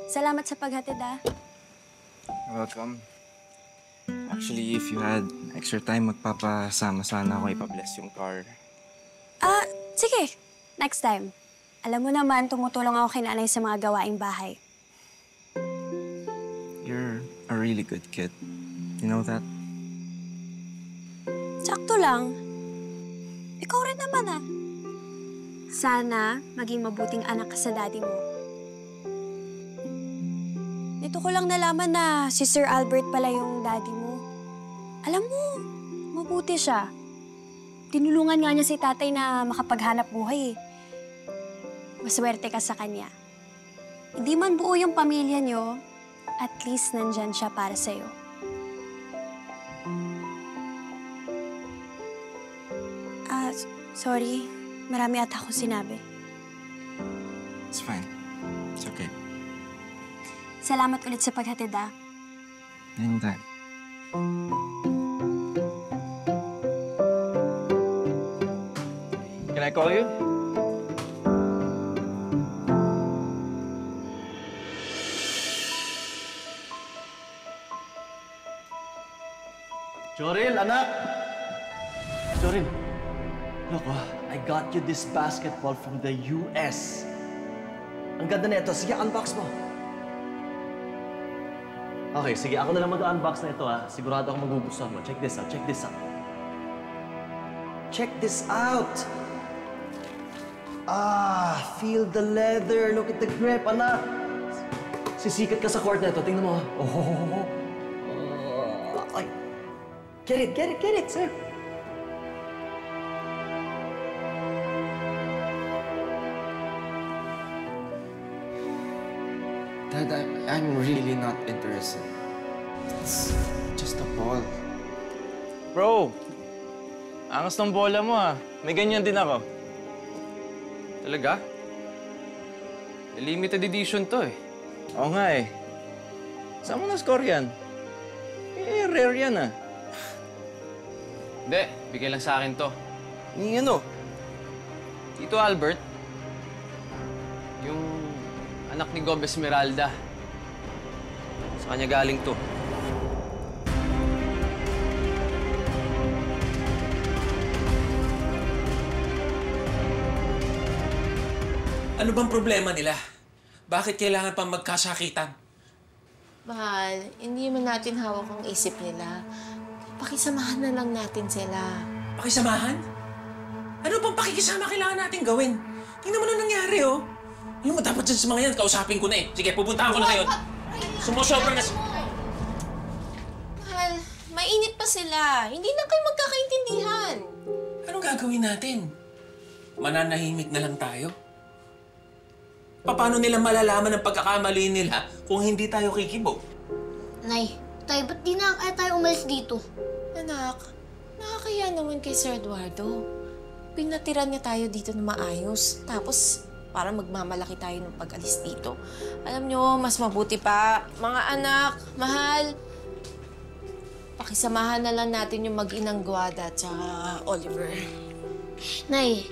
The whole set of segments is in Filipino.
Salamat sa paghatid, Welcome. Actually, if you had extra time, magpapasama sana ako ipa-bless yung car. Sige. Next time. Alam mo naman, tumutulong ako kay nanay sa mga gawaing bahay. You're a really good kid. You know that? Sakto lang. Ikaw rin naman, Sana maging mabuting anak ka sa daddy mo. Dito ko lang nalaman na si Sir Albert pala yung daddy mo. Alam mo, mabuti siya. Tinulungan nga niya si tatay na makapaghanap buhay. Maswerte ka sa kanya. Hindi man buo yung pamilya niyo, at least nandyan siya para sa'yo. Sorry. Marami ata akong sinabi. It's fine. It's okay. Salamat ulit sa paghatid, Anytime. Can I call you? Joril, anak! Joril, look, I got you this basketball from the US. Ang ganda na ito. Sige, unbox mo. Okay, sige. Ako na lang mag-unbox na ito, Sigurado ako magugustuhan mo. Check this out. Check this out. Check this out! Feel the leather. Look at the grip, anak. Sisikat ka sa court na ito. Tingnan mo, Ay. Get it, sir. Dad, I'm really not interested. It's just a ball. Bro, angas ng bola mo, May ganyan din ako. Talaga? Limited edition to, Oo nga, Saan mo na-score yan? Rare yan, Hindi, bigay lang sa akin to. Ni Tito Albert. Yung anak ni Gob Esmeralda. Sa kanya galing to. Ano bang problema nila? Bakit kailangan pang magkasakitan? Mahal, hindi man natin hawak ang isip nila. Pakisamahan na lang natin sila. Pakisamahan? Ano bang pakikisama kailangan natin gawin? Tingnan mo na nangyari, Alam mo, dapat dyan sa mga yan, kausapin ko na Sige, pupuntahan ko na ngayon. Sumusobra na Mahal, mainit pa sila. Hindi na kayo magkakaintindihan. Anong gagawin natin? Mananahimik na lang tayo? Paano nila malalaman ang pagkakamali nila kung hindi tayo kikibo? Nay, tay, ba't di na tayo umalis dito? Anak, nakakaya naman kay Sir Eduardo. Pinatiran niya tayo dito na maayos. Tapos, para magmamalaki tayo ng pag-alis dito. Alam nyo, mas mabuti pa. Mga anak, mahal, pakisamahan na lang natin yung mag-inang Guada at saka Oliver. Nay,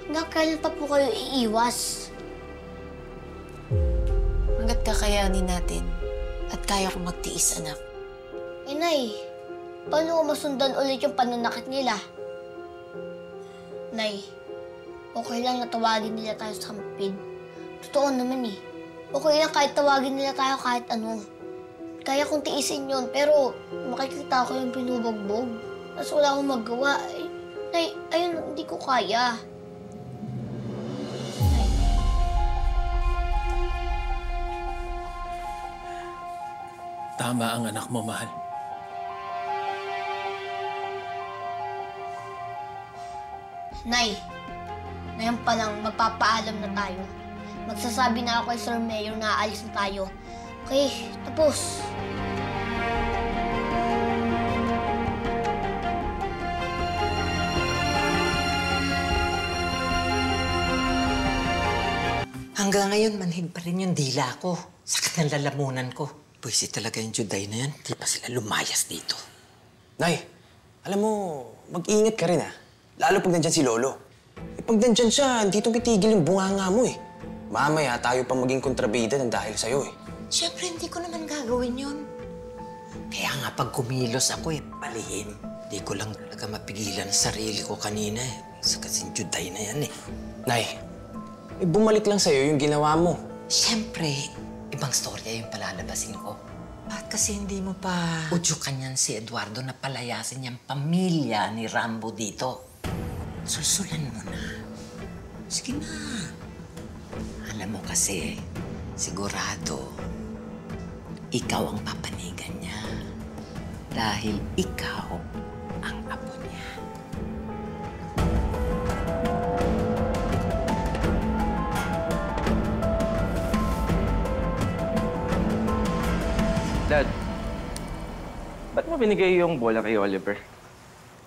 hanggang kailan pa po kayo iiwas? Hanggat kakayanin natin at kaya ko magtiis, anak. Nay, paano ko masundan ulit yung pananakit nila? Nay, okay lang na tawagin nila tayo sa kampid. Totoo naman Okay lang kahit tawagin nila tayo kahit ano. Kaya kong tiisin yun, pero makikita ko yung pinubugbog. Tapos wala akong magawa. Nay, ayun, hindi ko kaya. Nay. Tama ang anak mo, mahal. Nay, ngayon pa lang magpapaalam na tayo. Magsasabi na ako kay Sir Mayor na aalis na tayo. Okay, tapos. Hanggang ngayon, manhid pa rin yung dila ko. Sakit ng lalamunan ko. Pwede talaga yung Juday na yan. Di pa sila lumayas dito. Nay, alam mo, mag-iingat ka rin, Lalo pag nandyan si Lolo. Pag nandyan siya, hindi ito kitigil yung bunganga mo, Mamaya tayo pa maging kontrabida ng dahil sa'yo eh. Siyempre, hindi ko naman gagawin yun. Kaya nga pag kumilos ako palihim. Di ko lang talaga mapigilan sa sarili ko kanina eh. Sa kasing Juday na yan eh. Nay, bumalik lang sa'yo yung ginawa mo. Siyempre, ibang storya yung palalabasin ko. Bakit kasi hindi mo pa udyukan yan si Eduardo na palayasin niyang pamilya ni Rambo dito? Sulsulan mo na. Sige na. Alam mo kasi, sigurado, ikaw ang papanigan niya. Dahil ikaw ang apo niya. Dad, ba't mo binigay yung bola kay Oliver?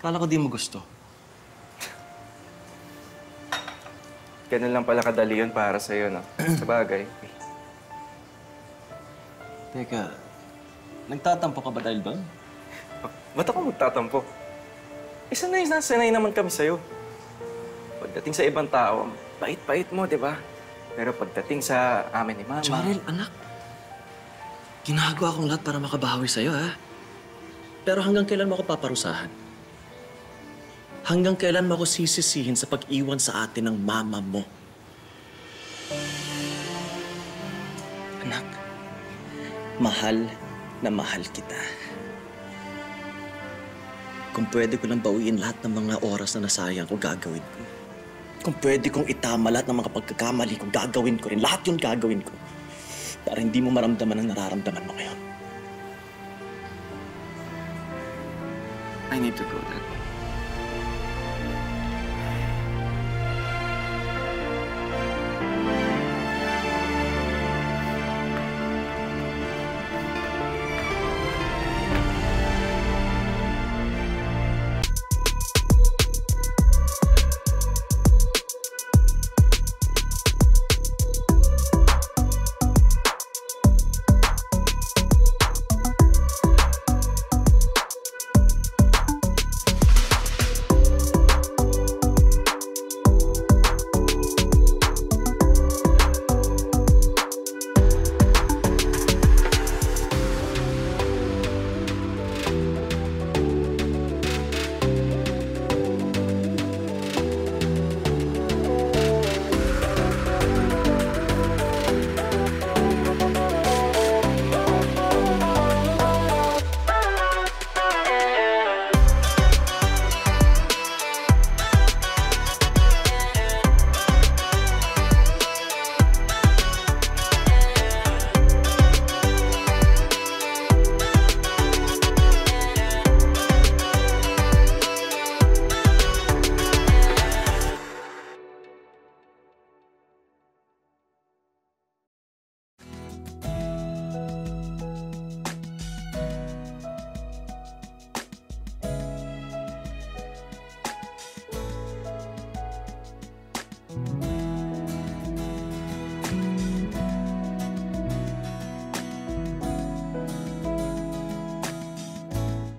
Kala ko di mo gusto. Ganun lang pala kadali yun para sa'yo, no? Sa bagay. Teka, nagtatampo ka ba dahil ba? Ba't ako magtatampo? Sanay naman kami sa'yo. Pagdating sa ibang tao, bait-bait mo, di ba? Pero pagdating sa amin ni Mama... Jorel, anak. Ginagawa kong lahat para makabawi sa'yo, ha? Pero hanggang kailan mo ako paparusahan? Hanggang kailan mo ako sisisihin sa pag-iwan sa atin ng mama mo? Anak, mahal na mahal kita. Kung pwede ko lang bawiin lahat ng mga oras na nasayang ko, gagawin ko. Kung pwede kong itama lahat ng mga pagkakamali ko, gagawin ko rin. Lahat yun gagawin ko. Para hindi mo maramdaman ang nararamdaman mo ngayon. I need to go, Dad.